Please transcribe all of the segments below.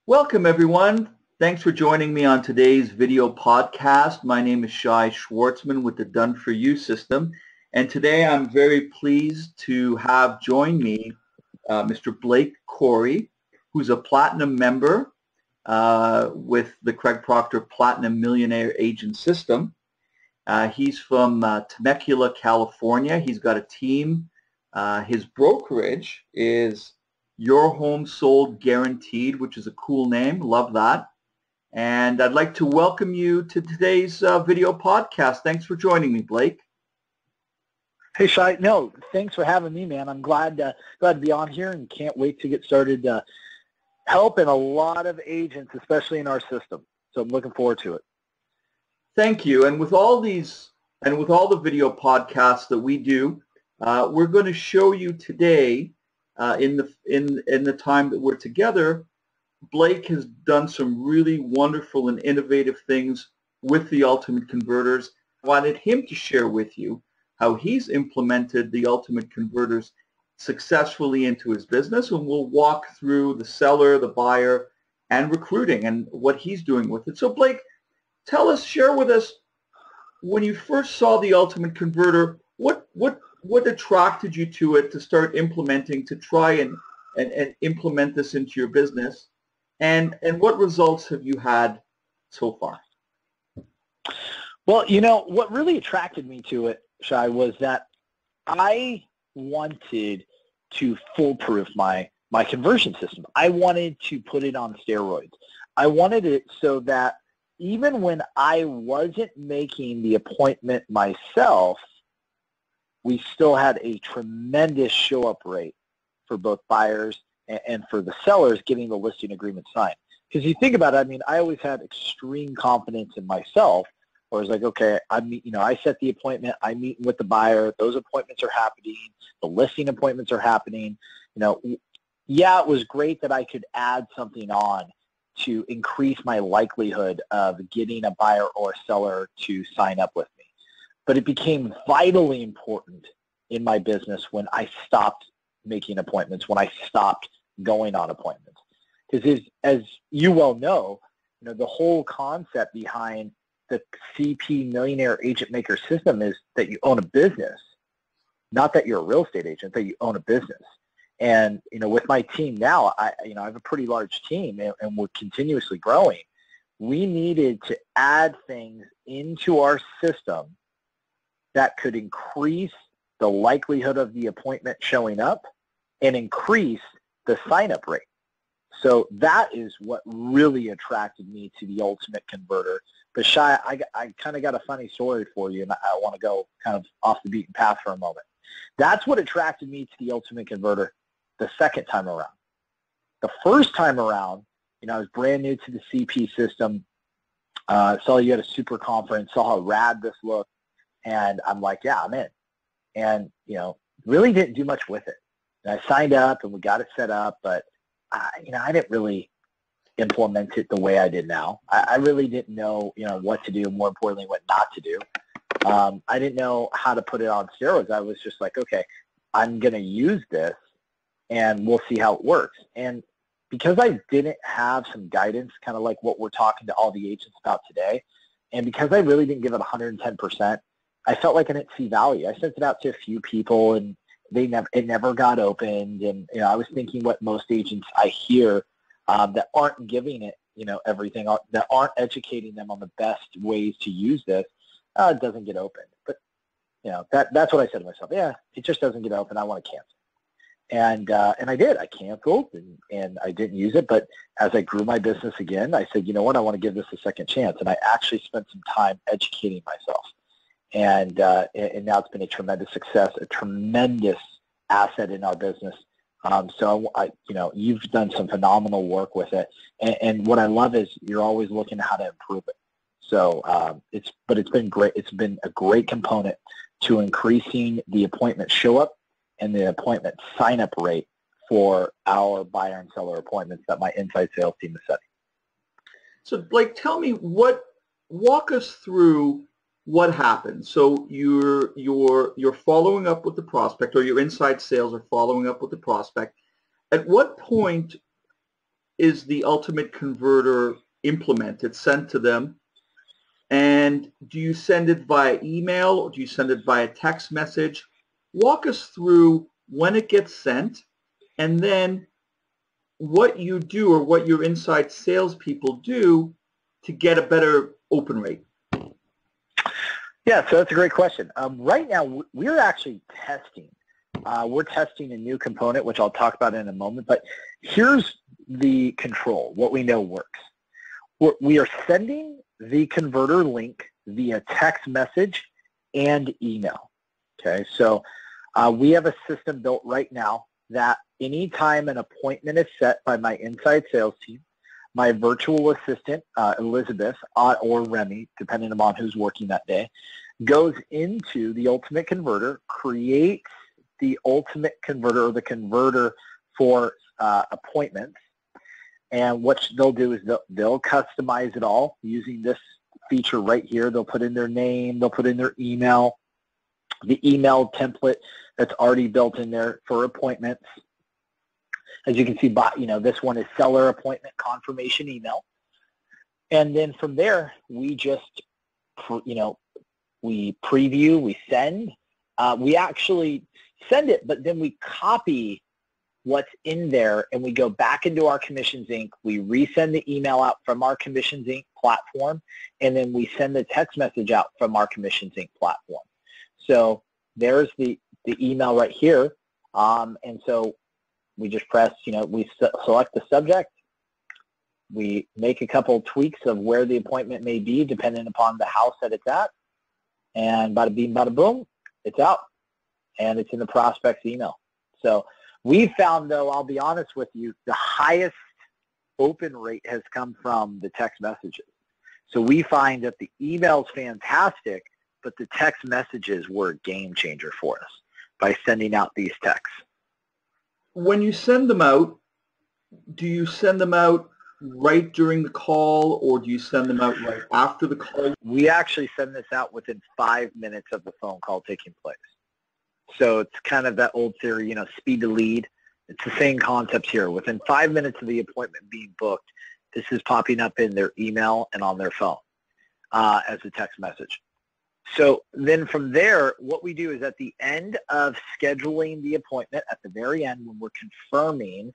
Welcome, everyone. Thanks for joining me on today's video podcast. My name is Shai Schwartzman with the Done For You system. And today I'm very pleased to have join me Mr. Blake Cory, who's a platinum member with the Craig Proctor Platinum Millionaire Agent System. He's from Temecula, California. He's got a team. His brokerage is Your Home Sold Guaranteed, which is a cool name. Love that. And I'd like to welcome you to today's video podcast. Thanks for joining me, Blake. Hey, Shai. No, thanks for having me, man. I'm glad to be on here and can't wait to get started helping a lot of agents, especially in our system. So I'm looking forward to it. Thank you. And with all these, and with all the video podcasts that we do, we're going to show you today, in the time that we're together, Blake has done some really wonderful and innovative things with the Ultimate Converters. I wanted him to share with you how he's implemented the Ultimate Converters successfully into his business, and we'll walk through the seller, the buyer, and recruiting and what he's doing with it. So Blake, share with us, when you first saw the Ultimate Converter, what attracted you to it to start implementing, to try and implement this into your business, and what results have you had so far? Well, you know, what really attracted me to it, Shai, was that I wanted to foolproof my conversion system. I wanted to put it on steroids. I wanted it so that even when I wasn't making the appointment myself, we still had a tremendous show-up rate for both buyers and for the sellers getting the listing agreement signed. Because you think about it, I mean, I always had extreme confidence in myself, where I was like, okay, I set the appointment, I meet with the buyer, those appointments are happening, the listing appointments are happening. You know, yeah, it was great that I could add something on to increase my likelihood of getting a buyer or a seller to sign up with me. But it became vitally important in my business when I stopped making appointments, when I stopped going on appointments. Because as you well know, the whole concept behind the CP Millionaire Agent Maker system is that you own a business, not that you're a real estate agent, that you own a business. And with my team now, I have a pretty large team, and we're continuously growing. We needed to add things into our system that could increase the likelihood of the appointment showing up and increase the sign-up rate. So that is what really attracted me to the Ultimate Converter. But Shai, I kind of got a funny story for you, and I want to go kind of off the beaten path for a moment. That's what attracted me to the Ultimate Converter the second time around. The first time around, I was brand new to the CP system, saw you at a super conference, saw how rad this looked, and I'm like, yeah, I'm in. And, really didn't do much with it. And I signed up and we got it set up, but, I didn't really implement it the way I did now. I really didn't know, what to do, more importantly, what not to do. I didn't know how to put it on steroids. I was just like, okay, I'm going to use this and we'll see how it works. And because I didn't have some guidance, kind of like what we're talking to all the agents about today, and because I really didn't give it 110%, I felt like I didn't see value. I sent it out to a few people, and it never got opened. And I was thinking what most agents I hear that aren't giving it, everything, that aren't educating them on the best ways to use this, it doesn't get opened. But that's what I said to myself. Yeah, it just doesn't get open. I want to cancel. And I did. I canceled and I didn't use it. But as I grew my business again, I said, you know what? I want to give this a second chance. And I actually spent some time educating myself. And now it's been a tremendous success, a tremendous asset in our business. So you've done some phenomenal work with it. And what I love is you're always looking at how to improve it. So it's been great. It's been a great component to increasing the appointment show up and the appointment sign-up rate for our buyer and seller appointments that my inside sales team is setting. So, Blake, walk us through what happens. So you're following up with the prospect, or your inside sales are following up with the prospect. At what point is the ultimate converter implemented, sent to them? And do you send it via email or do you send it via text message? Walk us through when it gets sent and then what you do or what your inside salespeople do to get a better open rate. Yeah, so that's a great question. Right now, we're actually testing. We're testing a new component, which I'll talk about in a moment. But here's the control, what we know works. We are sending the converter link via text message and email. Okay, so we have a system built right now that anytime an appointment is set by my inside sales team, my virtual assistant, Elizabeth, or Remy, depending upon who's working that day, goes into the ultimate converter, creates the ultimate converter or the converter for appointments. And what they'll do is they'll customize it all using this feature right here. They'll put in their name, they'll put in their email, the email template that's already built in there for appointments. As you can see, this one is seller appointment confirmation email. And then from there, we just, we preview, we send. We actually send it, but then we copy what's in there and we go back into our Commissions Inc. We resend the email out from our Commissions Inc. platform, and then we send the text message out from our Commissions Inc. platform. So there's the email right here. And so we just press, we select the subject. We make a couple of tweaks of where the appointment may be depending upon the house that it's at. And bada bing, bada boom, it's out. And it's in the prospect's email. So we found, though, I'll be honest with you, the highest open rate has come from the text messages. So we find that the email's fantastic, but the text messages were a game changer for us by sending out these texts. When you send them out, do you send them out right during the call or do you send them out right after the call? We actually send this out within 5 minutes of the phone call taking place. So it's kind of that old theory, speed to lead. It's the same concept here. Within 5 minutes of the appointment being booked, this is popping up in their email and on their phone as a text message. So then from there, what we do is at the end of scheduling the appointment, at the very end when we're confirming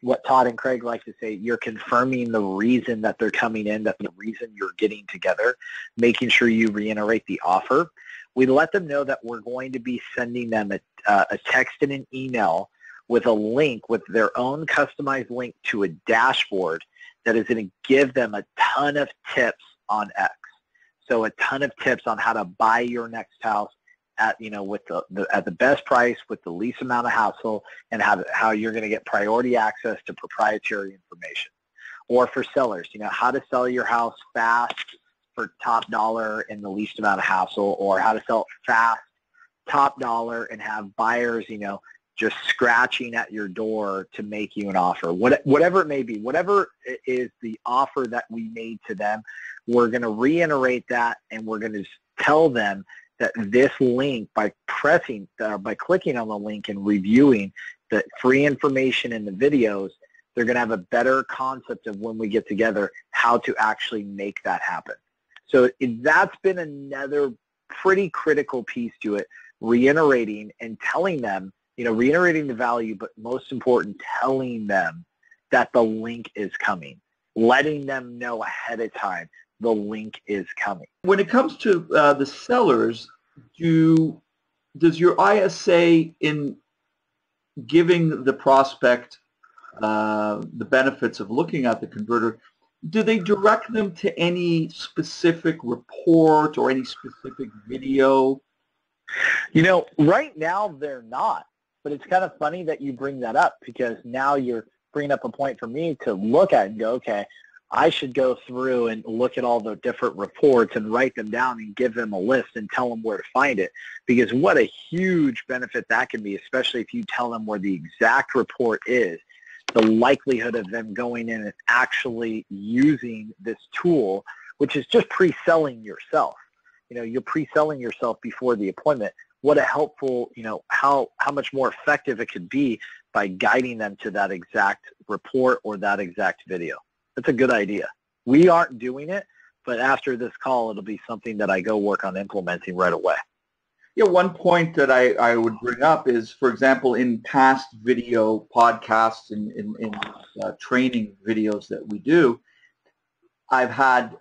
what Todd and Craig like to say, you're confirming the reason that they're coming in, that the reason you're getting together, making sure you reiterate the offer. We let them know that we're going to be sending them a text and an email with a link, with their own customized link to a dashboard that is going to give them a ton of tips on X. So a ton of tips on how to buy your next house at with at the best price with the least amount of hassle, and how you're going to get priority access to proprietary information. Or for sellers, how to sell your house fast for top dollar and the least amount of hassle, or how to sell it fast, top dollar, and have buyers, just scratching at your door to make you an offer. Whatever it may be, whatever is the offer that we made to them, we're going to reiterate that, and we're going to tell them that this link, by clicking on the link and reviewing the free information in the videos, they're going to have a better concept of when we get together how to actually make that happen. So that's been another pretty critical piece to it, reiterating and telling them, reiterating the value, but most important, telling them that the link is coming, letting them know ahead of time the link is coming. When it comes to the sellers, does your ISA in giving the prospect the benefits of looking at the converter, do they direct them to any specific report or any specific video? Right now they're not, but it's kind of funny that you bring that up, because now you're bringing up a point for me to look at and go, okay, I should go through and look at all the different reports and write them down and give them a list and tell them where to find it, because what a huge benefit that can be, especially if you tell them where the exact report is. The likelihood of them going in and actually using this tool, which is just pre-selling yourself. You're pre-selling yourself before the appointment. What a helpful, how much more effective it could be by guiding them to that exact report or that exact video. That's a good idea. We aren't doing it, but after this call, it'll be something that I go work on implementing right away. Yeah, one point that I would bring up is, for example, in past video podcasts and in training videos that we do, I've had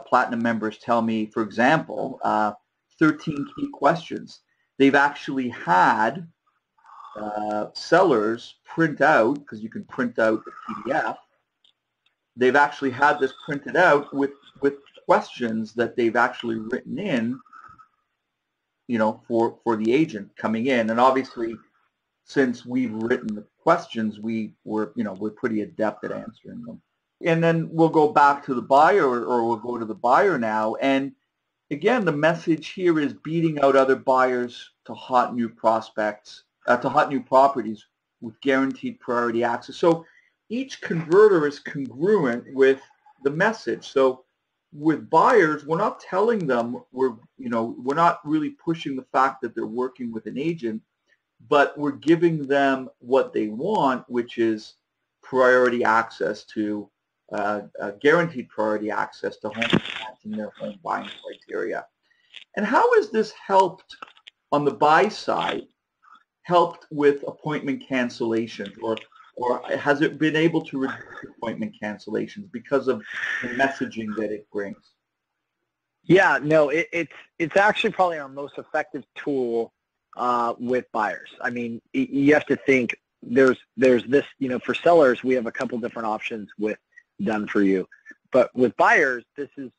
platinum members tell me, for example, 13 key questions. They've actually had sellers print out, because you can print out the PDF, they've actually had this printed out with questions that they've actually written in, you know, for the agent coming in. And obviously, since we've written the questions, we're pretty adept at answering them. And then we'll go back to the buyer, or we'll go to the buyer now. And again, the message here is beating out other buyers to hot new prospects, to hot new properties with guaranteed priority access. So each converter is congruent with the message. So with buyers, we're not telling them we're not really pushing the fact that they're working with an agent, but we're giving them what they want, which is priority access to guaranteed priority access to homes matching their home buying criteria. And how has this helped on the buy side, helped with appointment cancellations, or has it been able to reduce appointment cancellations because of the messaging that it brings? Yeah, no, it's actually probably our most effective tool with buyers. I mean, you have to think there's this, you know, for sellers, we have a couple different options with Done For You, but with buyers, this is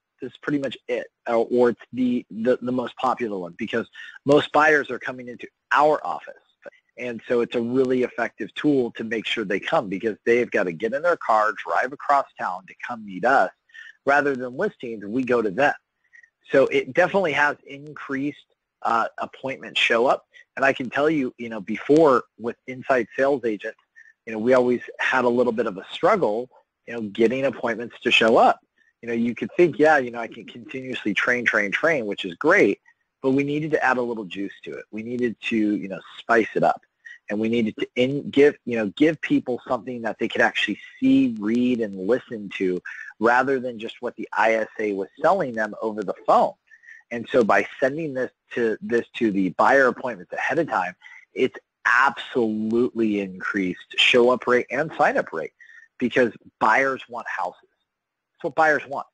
pretty much it, or it's the most popular one, because most buyers are coming into our office. And so it's a really effective tool to make sure they come, because they've got to get in their car, drive across town to come meet us. Rather than listings, we go to them. So it definitely has increased appointment show up. And I can tell you, you know, before with inside sales agents, you know, we always had a little bit of a struggle, you know, getting appointments to show up. You know, you could think, yeah, you know, I can continuously train, which is great, but we needed to add a little juice to it. We needed to, you know, spice it up. And we needed to give people something that they could actually see, read, and listen to, rather than just what the ISA was selling them over the phone. And so by sending this to the buyer appointments ahead of time, it's absolutely increased show-up rate and sign-up rate, because buyers want houses. That's what buyers want.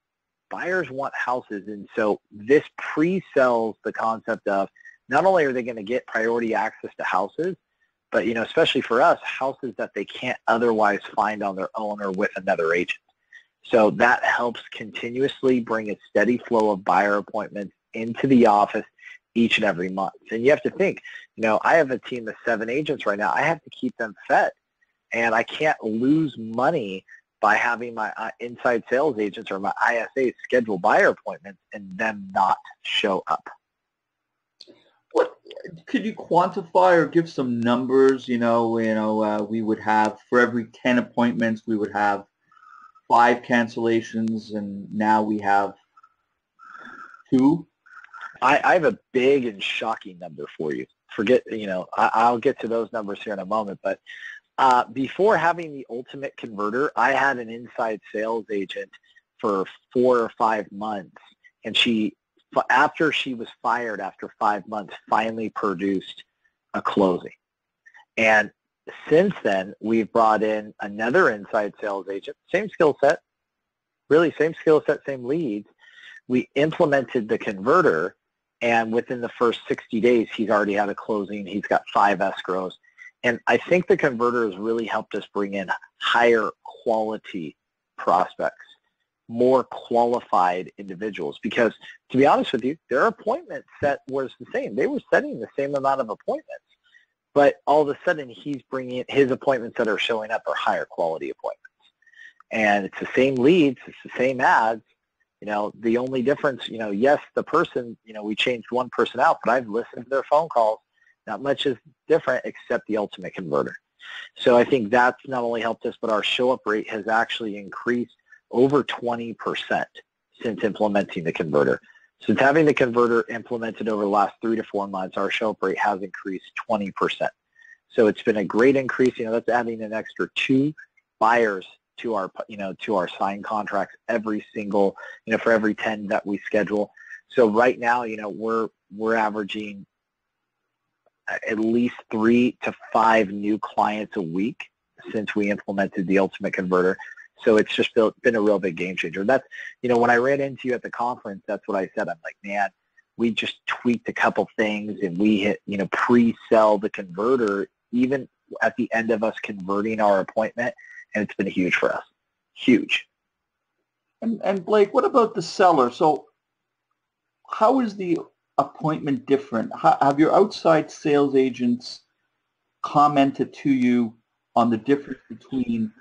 Buyers want houses. And so this pre-sells the concept of not only are they going to get priority access to houses, but, you know, especially for us, houses that they can't otherwise find on their own or with another agent. So that helps continuously bring a steady flow of buyer appointments into the office each and every month. And you have to think, you know, I have a team of 7 agents right now. I have to keep them fed, and I can't lose money by having my inside sales agents or my ISAs schedule buyer appointments and them not show up. What could you quantify or give some numbers? We would have, for every 10 appointments, we would have 5 cancellations, and now we have 2. I have a big and shocking number for you. I'll get to those numbers here in a moment, but before having the ultimate converter, I had an inside sales agent for 4 or 5 months, and after she was fired after 5 months, finally produced a closing. And since then, we've brought in another inside sales agent, same skill set, really same skill set, same leads. We implemented the converter, and within the first 60 days, he's already had a closing. He's got 5 escrows. And I think the converter has really helped us bring in higher quality prospects, more qualified individuals, because to be honest with you, their appointment set was the same. They were setting the same amount of appointments, but all of a sudden he's bringing in his appointments that are showing up are higher quality appointments. And it's the same leads, it's the same ads. You know, the only difference, you know, yes, the person, you know, we changed one person out, but I've listened to their phone calls. Not much is different except the ultimate converter. So I think that's not only helped us, but our show-up rate has actually increased over 20% since implementing the converter. Since having the converter implemented over the last 3 to 4 months, our show-up rate has increased 20%. So it's been a great increase. That's adding an extra 2 buyers to our signed contracts every single, for every 10 that we schedule. So right now, we're averaging at least 3 to 5 new clients a week since we implemented the Ultimate Converter. So it's just been a real big game changer. That's, when I ran into you at the conference, that's what I said. I'm like, man, we just tweaked a couple things and we hit, pre-sell the converter even at the end of us converting our appointment, and it's been huge for us. Huge. And Blake, what about the seller? So how is the appointment different? Have your outside sales agents commented to you on the difference between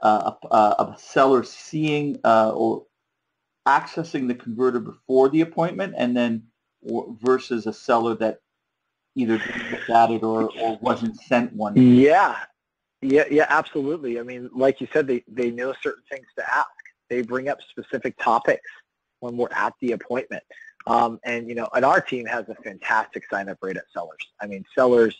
a seller seeing or accessing the converter before the appointment and then versus a seller that either didn't look at it or wasn't sent one? Yeah, absolutely. I mean, like you said, they know certain things to ask. They bring up specific topics when we're at the appointment. And our team has a fantastic sign-up rate at sellers. I mean, sellers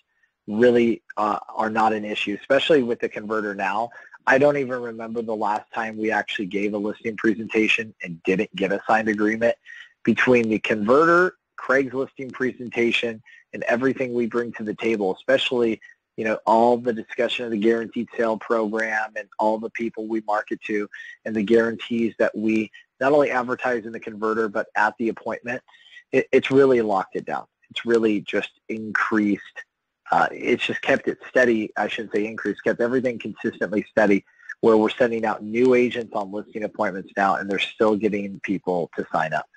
really are not an issue, especially with the converter now. I don't even remember the last time we actually gave a listing presentation and didn't get a signed agreement. Between the converter, Craig's listing presentation, and everything we bring to the table, especially, all the discussion of the guaranteed sale program and all the people we market to and the guarantees that we not only advertise in the converter but at the appointment, it's really locked it down. It's really just increased. It's just kept it steady. I shouldn't say increased, kept everything consistently steady, where we're sending out new agents on listing appointments now, and they're still getting people to sign up.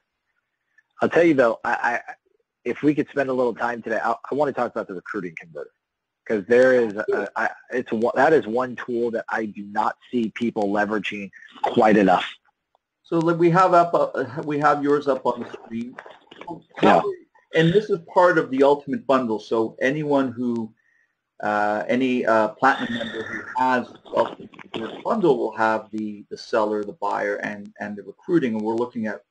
I'll tell you though, if we could spend a little time today, I want to talk about the recruiting converter, because that is one tool that I do not see people leveraging quite enough. So we have yours up on the screen. Yeah. And this is part of the Ultimate Bundle. So anyone who, any Platinum member who has the Ultimate Converter Bundle will have the seller, the buyer, and the recruiting. And we're looking at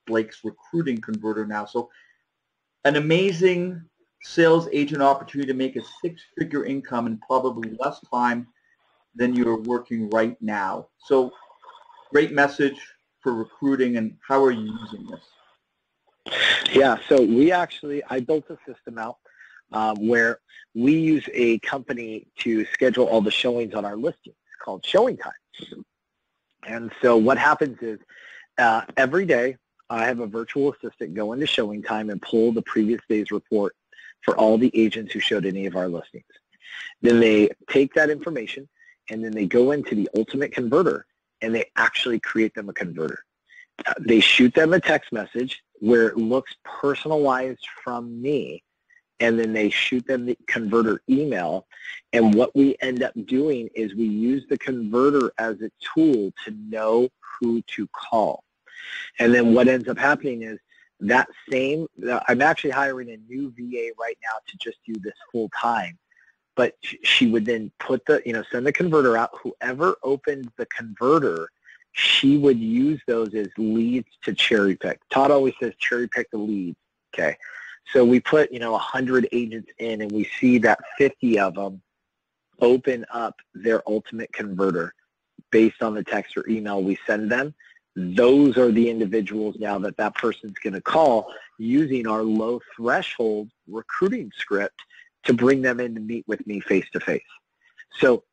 Blake's recruiting converter now. So an amazing sales agent opportunity to make a 6-figure income in probably less time than you're working right now. So great message for recruiting. And how are you using this? Yeah, so I built a system out where we use a company to schedule all the showings on our listing. It's called Showing Time. And so what happens is every day I have a virtual assistant go into Showing Time and pull the previous day's report for all the agents who showed any of our listings. Then they take that information and then they go into the Ultimate Converter and they actually create them a converter. They shoot them a text message where it looks personalized from me, and then they shoot them the converter email. And what we end up doing is we use the converter as a tool to know who to call. And then what ends up happening is I'm actually hiring a new VA right now to just do this full time. But she would then send the converter out. Whoever opened the converter, she would use those as leads to cherry pick. Todd always says cherry pick the leads. Okay. So we put, 100 agents in, and we see that 50 of them open up their Ultimate Converter based on the text or email we send them. Those are the individuals now that person's going to call using our low threshold recruiting script to bring them in to meet with me face to face. So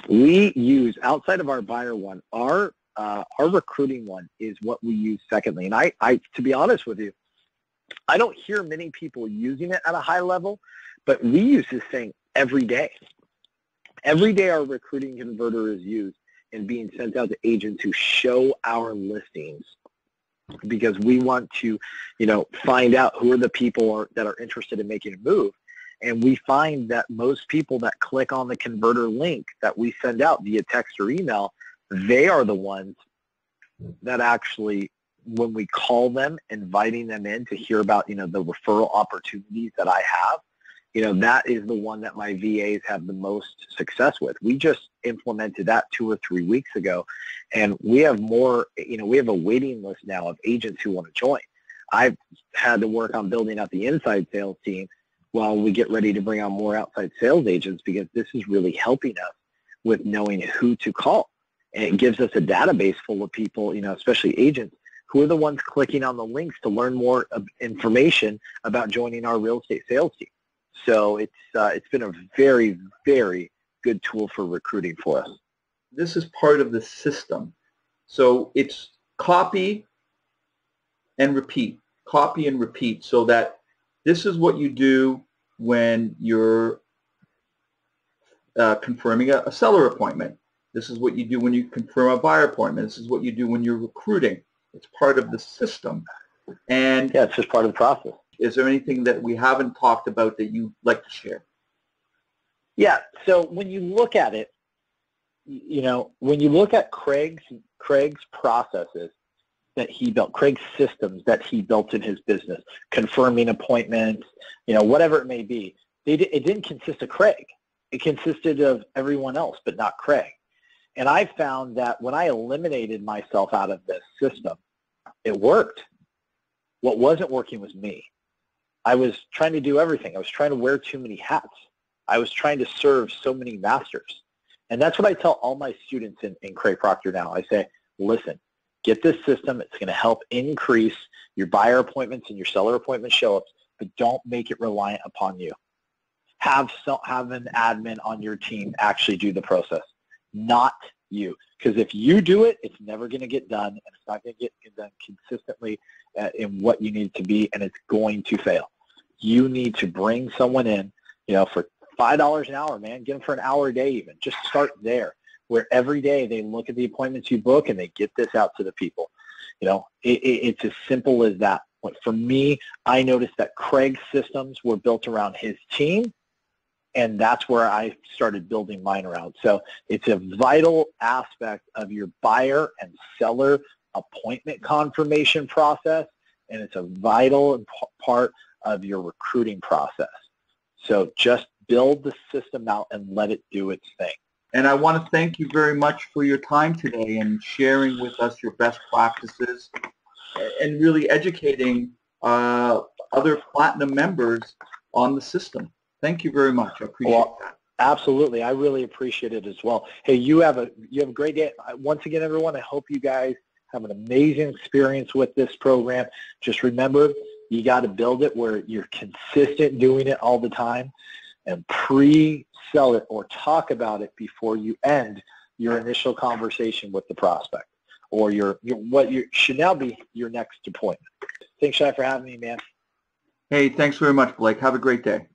we use, outside of our buyer one, our recruiting one is what we use secondly. And I, to be honest with you, I don't hear many people using it at a high level, but we use this thing every day. Every day our recruiting converter is used and being sent out to agents who show our listings, because we want to, find out who are the people that are interested in making a move. And we find that most people that click on the converter link that we send out via text or email, they are the ones that actually, when we call them, inviting them in to hear about, the referral opportunities that I have, that is the one that my VAs have the most success with. We just implemented that 2 or 3 weeks ago, and we have more, we have a waiting list now of agents who want to join. I've had to work on building out the inside sales team. while we get ready to bring on more outside sales agents, because this is really helping us with knowing who to call. And it gives us a database full of people, especially agents, who are the ones clicking on the links to learn more information about joining our real estate sales team. So it's been a very, very good tool for recruiting for us. This is part of the system. So it's copy and repeat, so that this is what you do when you're confirming a seller appointment. This is what you do when you confirm a buyer appointment. This is what you do when you're recruiting. It's part of the system. And yeah, it's just part of the process. Is there anything that we haven't talked about that you'd like to share? Yeah, so when you look at it, when you look at Craig's processes that he built, Craig's systems that he built in his business, confirming appointments, whatever it may be, it didn't consist of Craig. It consisted of everyone else, but not Craig. And I found that when I eliminated myself out of this system, it worked. What wasn't working was me. I was trying to do everything. I was trying to wear too many hats. I was trying to serve so many masters. And that's what I tell all my students in Craig Proctor now. I say, listen, get this system. It's going to help increase your buyer appointments and your seller appointment show-ups, but don't make it reliant upon you. Have an admin on your team actually do the process, not you. Because if you do it, it's never going to get done, and it's not going to get done consistently in what you need it to be, and it's going to fail. You need to bring someone in, for $5 an hour, man. Get them for an hour a day even. Just start there, where every day they look at the appointments you book and they get this out to the people. It's as simple as that. But for me, I noticed that Craig's systems were built around his team, and that's where I started building mine around. So it's a vital aspect of your buyer and seller appointment confirmation process, and it's a vital part of your recruiting process. So just build the system out and let it do its thing. And I want to thank you very much for your time today and sharing with us your best practices and really educating other Platinum members on the system. Thank you very much. I appreciate that. Absolutely. I really appreciate it as well. Hey, you have a great day. Once again, everyone, I hope you guys have an amazing experience with this program. Just remember, you got to build it where you're consistent doing it all the time, and pre-sell it or talk about it before you end your initial conversation with the prospect or what should now be your next appointment. Thanks, Shai, for having me, man. Hey, thanks very much, Blake. Have a great day.